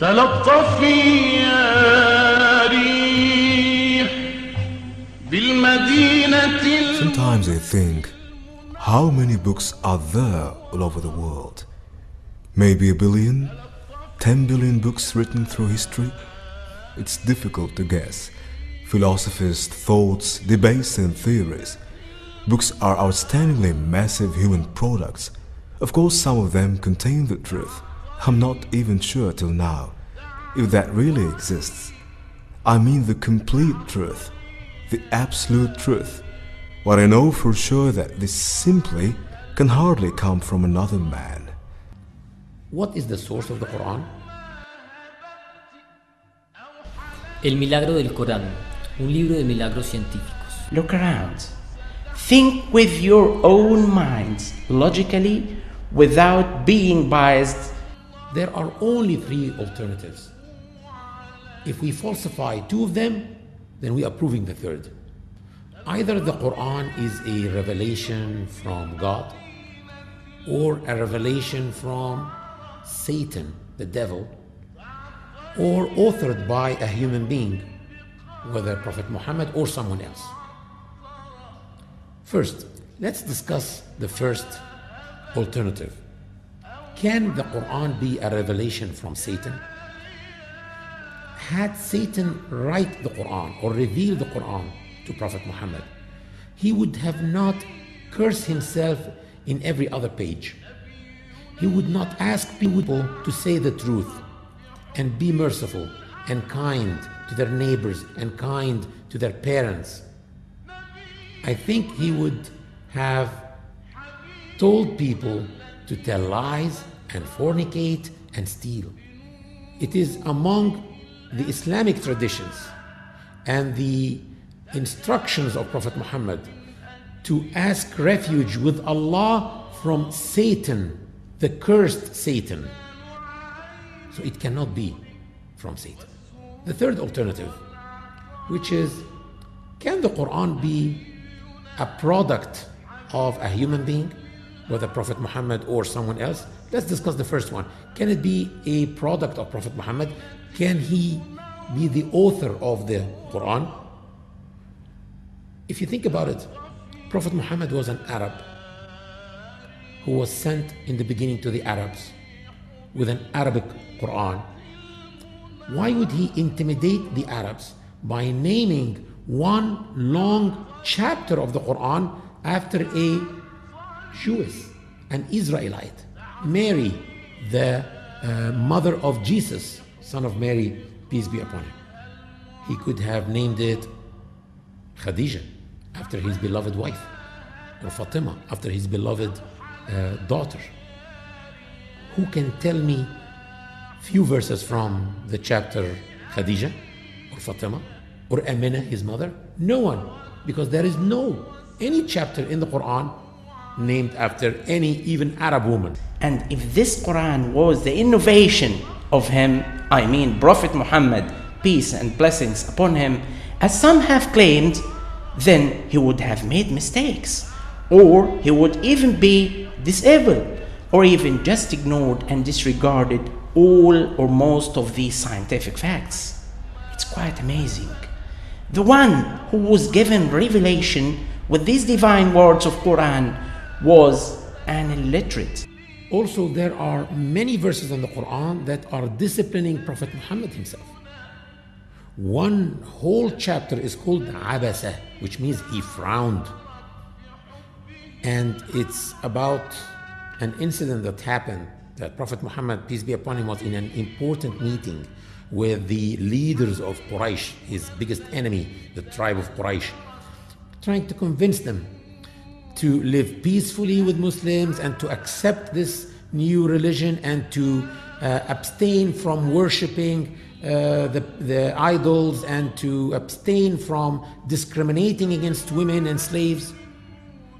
تلطفي يا ريح بالمدينة. Sometimes I think, how many books are there all over the world? Maybe 1 billion? 10 billion books written through history? It's difficult to guess. Philosophers, thoughts, debates and theories. Books are outstandingly massive human products. Of course, some of them contain the truth. I'm not even sure till now if that really exists. I mean the complete truth, the absolute truth. What I know for sure that this simply can hardly come from another man. What is the source of the Quran? El milagro del Corán, un libro de milagros científicos. Look around. Think with your own minds, logically, without being biased. There are only 3 alternatives. If we falsify 2 of them, then we are proving the 3rd. Either the Quran is a revelation from God, or a revelation from Satan, the devil, or authored by a human being, whether Prophet Muhammad or someone else. First, let's discuss the first alternative. Can the Quran be a revelation from Satan? Had Satan write the Quran or reveal the Quran to Prophet Muhammad, he would have not cursed himself in every other page. He would not ask people to say the truth and be merciful and kind to their neighbors and kind to their parents. I think he would have told people to tell lies and fornicate and steal. It is among the Islamic traditions and the instructions of Prophet Muhammad to ask refuge with Allah from Satan, the cursed Satan. So it cannot be from Satan. The third alternative, which is, can the Quran be a product of a human being, whether Prophet Muhammad or someone else? Let's discuss the first one. Can it be a product of Prophet Muhammad? Can he be the author of the Quran? If you think about it, Prophet Muhammad was an Arab who was sent in the beginning to the Arabs with an Arabic Quran. Why would he intimidate the Arabs by naming one long chapter of the Quran after a Jewess, an Israelite, Mary, the mother of Jesus, son of Mary, peace be upon him? He could have named it Khadijah, after his beloved wife, or Fatima, after his beloved daughter. Who can tell me few verses from the chapter Khadijah or Fatima or Amina, his mother? No one, because there is any chapter in the Quran named after any even Arab woman. And if this Quran was the innovation of him, I mean Prophet Muhammad, peace and blessings upon him, as some have claimed, then he would have made mistakes, or he would even be disabled, or even just ignored and disregarded all or most of these scientific facts. It's quite amazing. The one who was given revelation with these divine words of Quran was an illiterate. Also, there are many verses in the Quran that are disciplining Prophet Muhammad himself. One whole chapter is called Abasa, which means he frowned. And it's about an incident that happened, that Prophet Muhammad, peace be upon him, was in an important meeting with the leaders of Quraysh, his biggest enemy, the tribe of Quraysh, trying to convince them to live peacefully with Muslims and to accept this new religion and to abstain from worshipping the idols and to abstain from discriminating against women and slaves.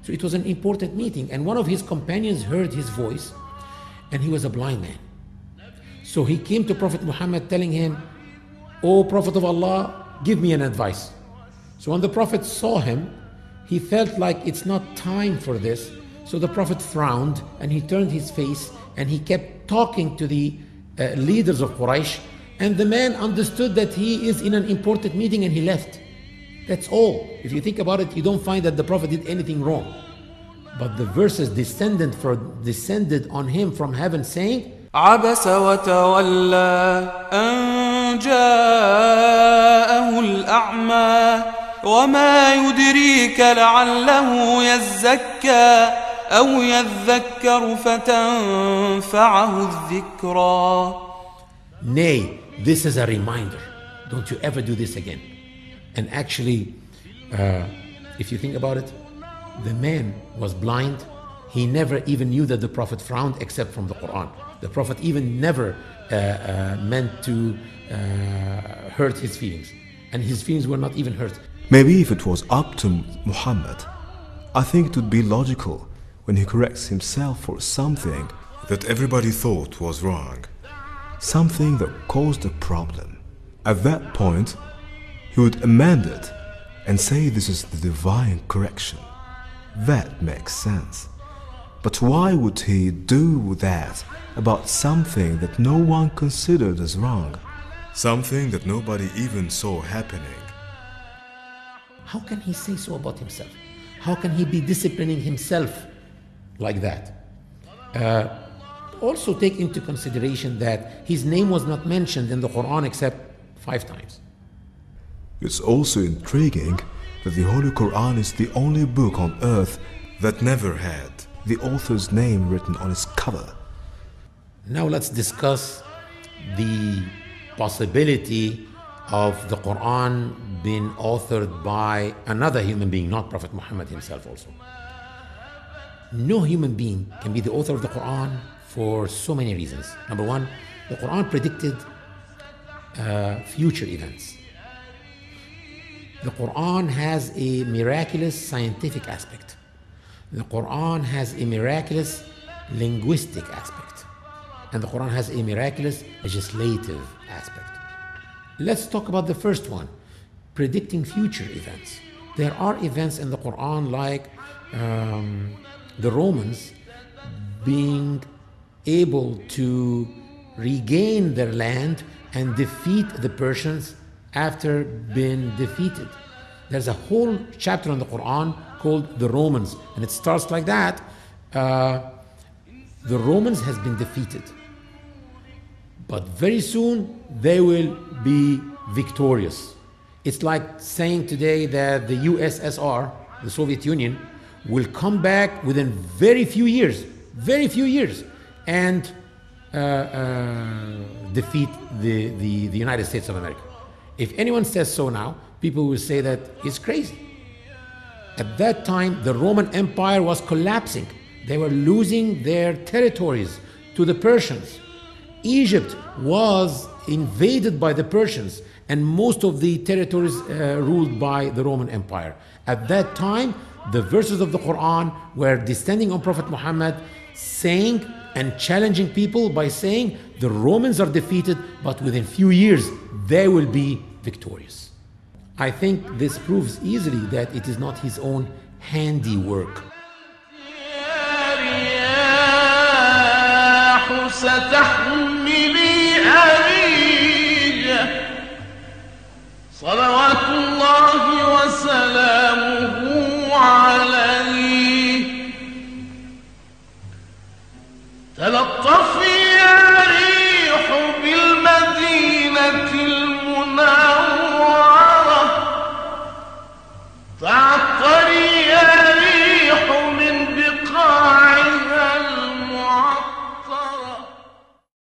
So it was an important meeting, and one of his companions heard his voice, and he was a blind man. So he came to Prophet Muhammad telling him, "O Prophet of Allah, give me an advice." So when the Prophet saw him, he felt like it's not time for this. So the Prophet frowned and he turned his face and he kept talking to the leaders of Quraysh And the man understood that he is in an important meeting and he left. That's all. If you think about it, you don't find that the Prophet did anything wrong. But the verses descended on him from heaven saying, عبس وتولى أن جاءه الأعمى وما يدريك لعله يزكى أو يذكر فتنفعه الذكرى. Nay, this is a reminder. Don't you ever do this again. And actually, if you think about it, the man was blind. He never even knew that the Prophet frowned except from the Quran. The Prophet even never meant to hurt his feelings. And his feelings were not even hurt. Maybe if it was up to Muhammad, I think it would be logical when he corrects himself for something that everybody thought was wrong, something that caused a problem. At that point, he would amend it and say this is the divine correction. That makes sense. But why would he do that about something that no one considered as wrong? Something that nobody even saw happening. How can he say so about himself? How can he be disciplining himself like that? Also take into consideration that his name was not mentioned in the Quran except 5 times. It's also intriguing that the Holy Quran is the only book on earth that never had the author's name written on its cover. Now let's discuss the possibility of the Quran being authored by another human being, not Prophet Muhammad himself also. No human being can be the author of the Quran for so many reasons. Number one, the Quran predicted future events. The Quran has a miraculous scientific aspect. The Quran has a miraculous linguistic aspect. And the Quran has a miraculous legislative aspect. Let's talk about the first one, predicting future events. There are events in the Quran like the Romans being able to regain their land and defeat the Persians after being defeated. There's a whole chapter in the Quran called the Romans, and it starts like that. The Romans has been defeated, but very soon they will be victorious. It's like saying today that the USSR, the Soviet Union, will come back within very few years, and defeat the United States of America. If anyone says so now, people will say that it's crazy. At that time, the Roman Empire was collapsing. They were losing their territories to the Persians. Egypt was invaded by the Persians, and most of the territories ruled by the Roman Empire. At that time, the verses of the Quran were descending on Prophet Muhammad, saying and challenging people by saying the Romans are defeated, but within few years they will be victorious. I think this proves easily that it is not his own handiwork. ستحمل